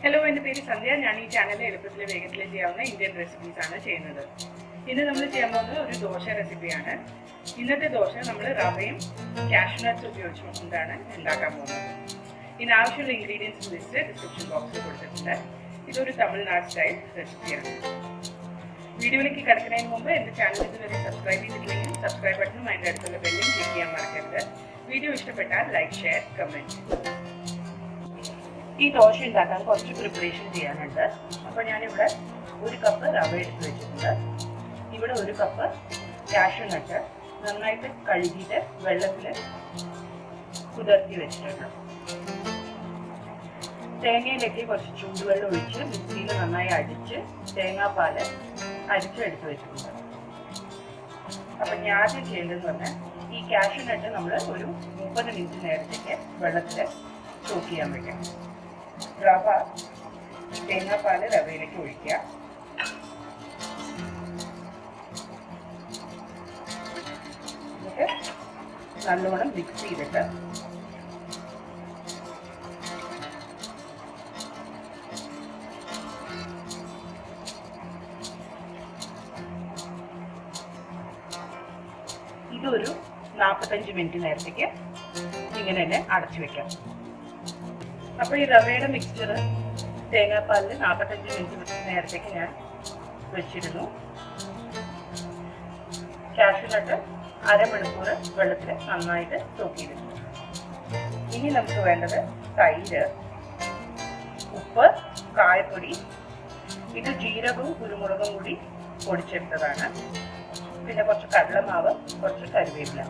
Hello, എൻ്റെ പേര് സന്ധ്യ. ഞാൻ ഈ ചാനലിൽ എളുപ്പത്തിൽ വേഗത്തിൽ ചെയ്യാവുന്ന ഇന്ത്യൻ റെസിപ്പീസ് ആണ് ചെയ്യുന്നത്. ഇന്ന് നമ്മൾ ചെയ്യാൻ പോകുന്നത് ഒരു ദോശ റെസിപ്പിയാണ്. ഇന്നത്തെ ദോശ നമ്മൾ റവയും കാഷ്യൂനട്ട്സ് ഉപയോഗിച്ചുകൊണ്ടാണ് ഉണ്ടാക്കാൻ പോകുന്നത്. ഇതിനാവശ്യമുള്ള ഇൻഗ്രീഡിയൻസ് ലിസ്റ്റ് ഡിസ്ക്രിപ്ഷൻ ബോക്സിൽ കൊടുത്തിട്ടുണ്ട്. ഇതൊരു തമിഴ്നാട് സ്റ്റൈൽ റെസിപ്പിയാണ്. വീഡിയോയിലേക്ക് കിടക്കുന്നതിന് മുമ്പ് എൻ്റെ ചാനൽ ഇതുവരെ സബ്സ്ക്രൈബ് ചെയ്തിട്ടില്ലെങ്കിൽ സബ്സ്ക്രൈബ് ബട്ടണും അതിൻ്റെ അടുത്തുള്ള ബെല്ലും ക്ലിക്ക് ചെയ്യാൻ മറക്കരുത്. വീഡിയോ ഇഷ്ടപ്പെട്ടാൽ ലൈക്ക്, ഷെയർ, കമൻറ്റ്. ഈ ദോശ ഉണ്ടാക്കാൻ കുറച്ച് പ്രിപ്പറേഷൻ ചെയ്യാനുണ്ട്. അപ്പോൾ ഞാനിവിടെ 1 കപ്പ് റവ എടുത്ത് വെച്ചിട്ടുണ്ട്. ഇവിടെ 1 കപ്പ് കാഷ്യൂനട്ട് നന്നായിട്ട് കഴുകിയിട്ട് വെള്ളത്തിൽ കുതിർത്തി വെച്ചിട്ടുണ്ട്. തേങ്ങയിലേക്ക് കുറച്ച് ചൂടുവെള്ളം ഒഴിച്ച് മിക്സിയിൽ നന്നായി അടിച്ച് തേങ്ങാപ്പാൽ അരിച്ചെടുത്ത് വെച്ചിട്ടുണ്ട്. അപ്പം ഞാൻ ആദ്യം ചെയ്യേണ്ടതെന്ന് പറഞ്ഞാൽ ഈ കാഷ്യൂനട്ട് നമ്മൾ ഒരു 30 മിനിറ്റ് നേരത്തേക്ക് വെള്ളത്തിൽ സോക്ക് ചെയ്യാൻ വയ്ക്കാം. റവ തേങ്ങാപ്പാൽ റവയിലേക്ക് ഒഴിക്കുക. എന്നിട്ട് നല്ലോണം മിക്സ് ചെയ്തിട്ട് ഇതൊരു 45 മിനിറ്റ് നേരത്തേക്ക് ഇങ്ങനെ തന്നെ അടച്ചു വെക്കാം. അപ്പോൾ ഈ റവയുടെ മിക്സ്ചർ തേങ്ങാപ്പാലിൽ 45 മിനിറ്റ് നേരത്തേക്ക് ഞാൻ വെച്ചിരുന്നു. കാഷ്യൂനട്ട് അരമണിക്കൂർ വെള്ളത്തിൽ നന്നായിട്ട് സോക്ക് ചെയ്തിട്ടുണ്ട്. ഇനി നമുക്ക് വേണ്ടത് തൈര്, ഉപ്പ്, കായപ്പൊടി, ഇത് ജീരകവും കുരുമുളകും കൂടി പൊടിച്ചെടുത്തതാണ്, പിന്നെ കുറച്ച് കടലമാവ്, കുറച്ച് കറിവേപ്പില.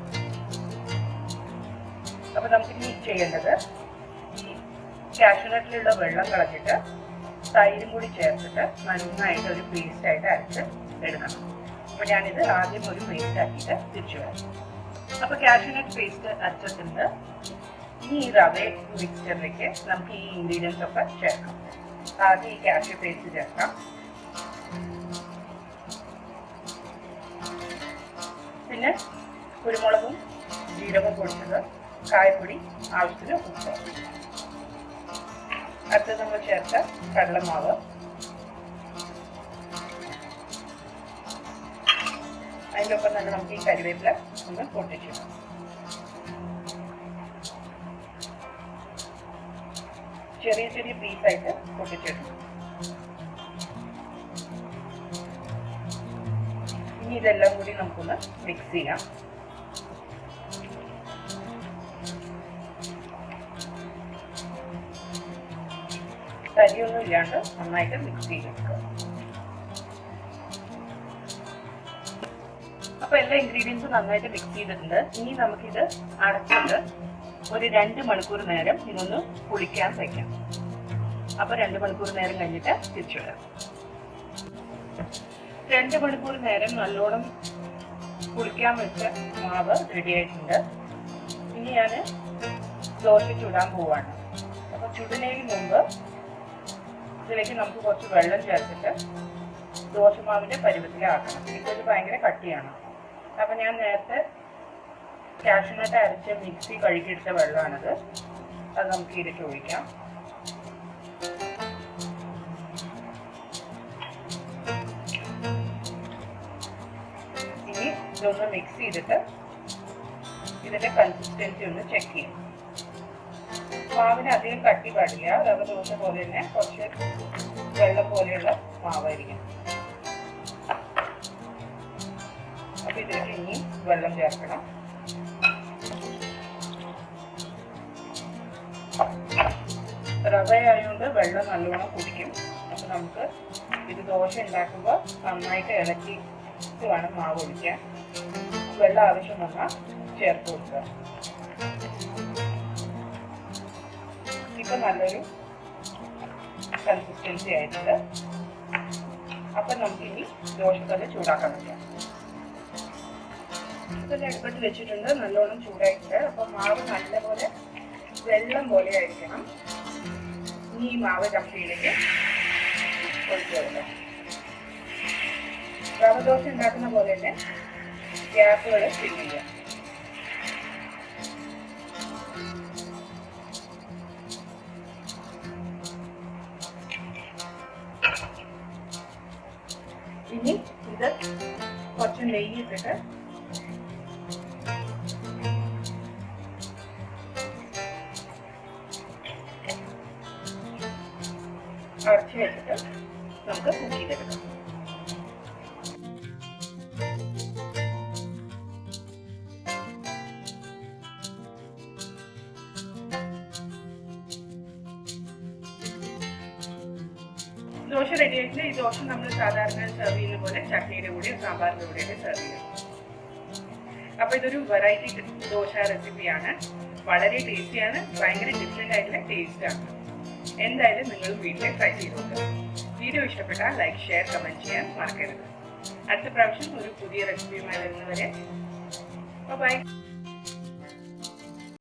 അപ്പോൾ നമുക്കിനി ചെയ്യേണ്ടത് കാഷ്യൂനട്ടിലുള്ള വെള്ളം കളഞ്ഞിട്ട് തൈരും കൂടി ചേർത്തിട്ട് നന്നായിട്ട് ഒരു പേസ്റ്റായിട്ട് അരച്ച് എടുക്കണം. അപ്പോൾ ഞാനിത് ആദ്യം ഒരു പേസ്റ്റ് ആക്കിയിട്ട് തിരിച്ചു വരാം. അപ്പോൾ കാഷ്യൂനട്ട് പേസ്റ്റ് അരച്ചിട്ടുണ്ട്. ഇനി ഈ റവ മിക്സ്ചറിലേക്ക് നമുക്ക് ഈ ഇൻഗ്രീഡിയൻസ് ഒക്കെ ചേർക്കാം. ആദ്യം ഈ കാഷ്യൂ പേസ്റ്റ് ചേർക്കാം. പിന്നെ കുരുമുളകും ജീരകവും പൊടിച്ചത്, കായപ്പൊടി, ആവശ്യത്തിന് ഉപ്പ്. അടുത്തത് നമ്മൾ ചേർത്ത കടലമാവ്, അതിൻ്റെ ഒപ്പം തന്നെ നമുക്ക് ഈ കരിവേപ്പില ഒന്ന് പൊട്ടിച്ചു ചെറിയ ചെറിയ പീസായിട്ട് പൊട്ടിച്ചെടുക്കും. ഇനി ഇതെല്ലാം കൂടി നമുക്കൊന്ന് മിക്സ് ചെയ്യാം. തരിയൊന്നും ഇല്ലാണ്ട് നന്നായിട്ട് മിക്സ് ചെയ്തെടുക്കുക. അപ്പോൾ എല്ലാ ഇൻഗ്രീഡിയൻസും നന്നായിട്ട് മിക്സ് ചെയ്തിട്ടുണ്ട്. ഇനി നമുക്കിത് അടച്ചിട്ട് ഒരു 2 മണിക്കൂർ നേരം ഇതൊന്ന് പുളിക്കാൻ വയ്ക്കാം. അപ്പോൾ 2 മണിക്കൂർ നേരം കഴിഞ്ഞിട്ട് തിരിച്ചു വരാം. 2 മണിക്കൂർ നേരം നല്ലോണം പുളിക്കാൻ വെച്ച മാവ് റെഡി ആയിട്ടുണ്ട്. ഇനി ഞാൻ ദോശ ചുടാൻ പോവാണ്. അപ്പോൾ ചുടുന്നതിന് മുമ്പ് ഇതിലേക്ക് നമുക്ക് കുറച്ച് വെള്ളം ചേർത്തിട്ട് ദോശമാവിൻ്റെ പരുവത്തിലാക്കണം. ഇപ്പോൾ ഇത് ഭയങ്കര കട്ടിയാണ്. അപ്പം ഞാൻ നേരത്തെ കാഷ്യൂനട്ട് അരച്ച് മിക്സി കഴുകിയെടുത്ത വെള്ളമാണത്. അത് നമുക്ക് ഇതിലേക്ക് ഒഴിക്കാം. ഇനി ഇതൊന്ന് മിക്സ് ചെയ്തിട്ട് ഇതിൻ്റെ കൺസിസ്റ്റൻസി ഒന്ന് ചെക്ക് ചെയ്യാം. മാവിന് അധികം കട്ടി പാടില്ല. റവ ദോശ പോലെ തന്നെ കുറച്ച് വെള്ളം പോലെയുള്ള മാവായിരിക്കും. അപ്പൊ ഇതിലേക്ക് ഇനി വെള്ളം ചേർക്കണം. റവ ആയതുകൊണ്ട് വെള്ളം നല്ലോണം കുടിക്കും. അപ്പൊ നമുക്ക് ഇത് ദോശ ഉണ്ടാക്കുമ്പോൾ നന്നായിട്ട് ഇളക്കി വേണം മാവ് ഒഴിക്കാൻ. വെള്ളം ആവശ്യം വന്നാൽ ചേർത്ത് കൊടുക്കുക. ഇപ്പൊ നല്ലൊരു കൺസിസ്റ്റൻസി ആയിട്ടുണ്ട്. അപ്പം നമുക്കിനി ദോശക്കല്ല് ചൂടാക്കാൻ പറ്റാം. ഇതൊക്കെ അടുപ്പത്ത് വെച്ചിട്ടുണ്ട്, നല്ലോണം ചൂടായിട്ടുണ്ട്. അപ്പം മാവ് നല്ലപോലെ വെള്ളം പോലെ ആയിരിക്കണം. ഇനി ഈ മാവ് ചട്ടിയിലേക്ക് ഒഴിച്ചു കൊടുക്കാം. റവ ദോശ ഉണ്ടാക്കുന്ന പോലെ തന്നെ ഗ്യാപ്പുകൾ ഫിൽ ചെയ്യാം. ഇനി ഇത് കുറച്ച് നെയ്യ് ഇട്ടിട്ട് അടച്ചു വെച്ചിട്ട് നമുക്ക് കുക്ക് ചെയ്തെടുക്കാം. ദോശ റെഡി ആയിട്ട് ഈ ദോശ നമ്മൾ സാധാരണ സെർവ് ചെയ്യുന്ന പോലെ ചട്നിയുടെ കൂടെയും സാമ്പാറിൻ്റെ കൂടെയൊക്കെ സെർവ് ചെയ്യണം. അപ്പോൾ ഇതൊരു വെറൈറ്റി ദോശ റെസിപ്പിയാണ്. വളരെ ടേസ്റ്റിയാണ്, ഭയങ്കര ഡിഫറെൻ്റ് ആയിട്ടുള്ള ടേസ്റ്റാണ്. എന്തായാലും നിങ്ങൾ വീട്ടിൽ ട്രൈ ചെയ്ത് നോക്കുക. വീഡിയോ ഇഷ്ടപ്പെട്ടാൽ ലൈക്ക്, ഷെയർ, കമൻറ്റ് ചെയ്യാൻ മറക്കരുത്. അടുത്ത പ്രാവശ്യം ഒരു പുതിയ റെസിപ്പിയുമായി വരുന്നവരെ ബൈ.